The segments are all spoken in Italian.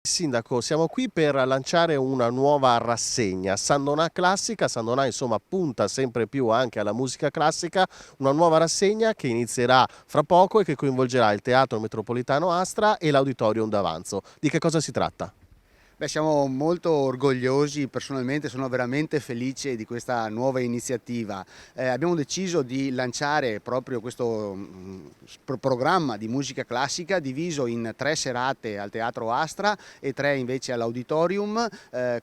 Sindaco, siamo qui per lanciare una nuova rassegna, Sandonà Classica. Sandonà insomma punta sempre più anche alla musica classica, una nuova rassegna che inizierà fra poco e che coinvolgerà il Teatro Metropolitano Astra e l'Auditorium d'Avanzo. Di che cosa si tratta? Beh, siamo molto orgogliosi, personalmente sono veramente felice di questa nuova iniziativa. Abbiamo deciso di lanciare proprio questo programma di musica classica diviso in 3 serate al Teatro Astra e 3 invece all'Auditorium,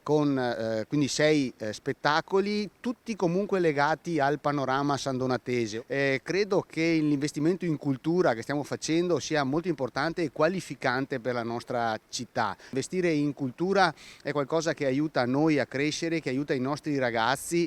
con quindi 6 spettacoli, tutti comunque legati al panorama sandonatese. Credo che l'investimento in cultura che stiamo facendo sia molto importante e qualificante per la nostra città. Investire in cultura è qualcosa che aiuta noi a crescere, che aiuta i nostri ragazzi,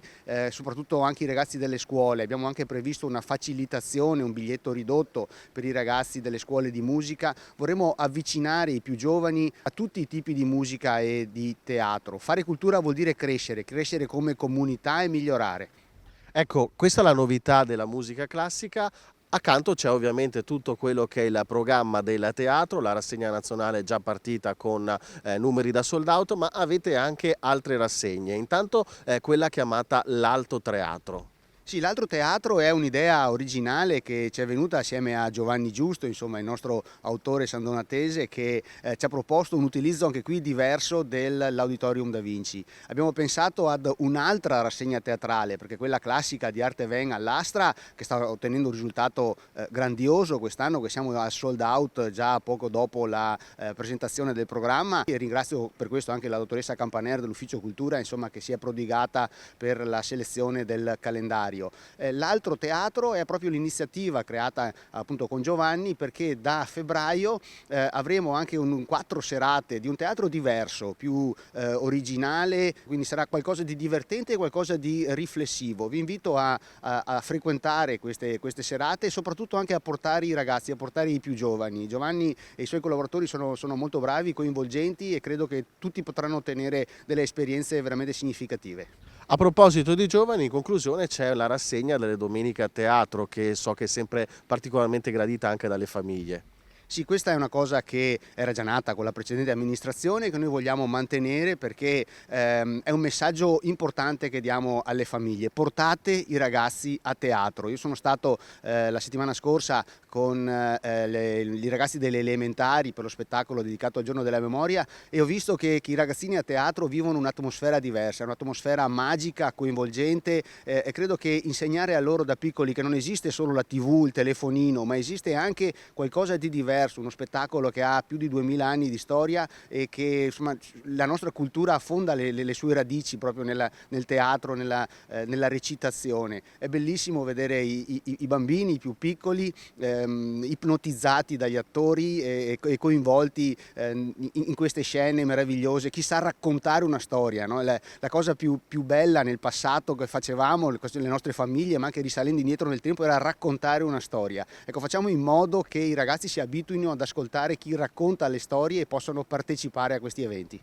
soprattutto anche i ragazzi delle scuole. Abbiamo anche previsto una facilitazione, un biglietto ridotto per i ragazzi delle scuole di musica. Vorremmo avvicinare i più giovani a tutti i tipi di musica e di teatro. Fare cultura vuol dire crescere, crescere come comunità e migliorare. Ecco, questa è la novità della musica classica. Accanto c'è ovviamente tutto quello che è il programma del teatro, la rassegna nazionale è già partita con numeri da sold out, ma avete anche altre rassegne. Intanto quella chiamata l'Alto Teatro. Sì, l'altro teatro è un'idea originale che ci è venuta assieme a Giovanni Giusto, insomma il nostro autore sandonatese, che ci ha proposto un utilizzo anche qui diverso dell'Auditorium Da Vinci. Abbiamo pensato ad un'altra rassegna teatrale, perché quella classica di Arte Ven all'Astra, che sta ottenendo un risultato grandioso quest'anno, che siamo al sold out già poco dopo la presentazione del programma. E ringrazio per questo anche la dottoressa Campaner dell'Ufficio Cultura, insomma, che si è prodigata per la selezione del calendario. L'altro teatro è proprio l'iniziativa creata appunto con Giovanni, perché da febbraio avremo anche 4 serate di un teatro diverso, più originale, quindi sarà qualcosa di divertente e qualcosa di riflessivo. Vi invito a frequentare queste serate e soprattutto anche a portare i ragazzi, a portare i più giovani. Giovanni e i suoi collaboratori sono molto bravi, coinvolgenti, e credo che tutti potranno ottenere delle esperienze veramente significative. A proposito di giovani, in conclusione c'è la rassegna delle domeniche a teatro che so che è sempre particolarmente gradita anche dalle famiglie. Sì, questa è una cosa che era già nata con la precedente amministrazione, che noi vogliamo mantenere, perché è un messaggio importante che diamo alle famiglie: portate i ragazzi a teatro. Io sono stato la settimana scorsa con i ragazzi delle elementari per lo spettacolo dedicato al giorno della memoria, e ho visto che i ragazzini a teatro vivono un'atmosfera diversa, un'atmosfera magica, coinvolgente, e credo che insegnare a loro da piccoli che non esiste solo la TV, il telefonino, ma esiste anche qualcosa di diverso, uno spettacolo che ha più di 2000 anni di storia e che insomma la nostra cultura affonda le sue radici proprio nel teatro, nella recitazione. È bellissimo vedere i bambini, i più piccoli, ipnotizzati dagli attori e coinvolti in queste scene meravigliose. Chi sa raccontare una storia, no? La cosa più bella nel passato che facevamo, le nostre famiglie, ma anche risalendo indietro nel tempo, era raccontare una storia. Ecco, facciamo in modo che i ragazzi si abituino ad ascoltare chi racconta le storie e possano partecipare a questi eventi.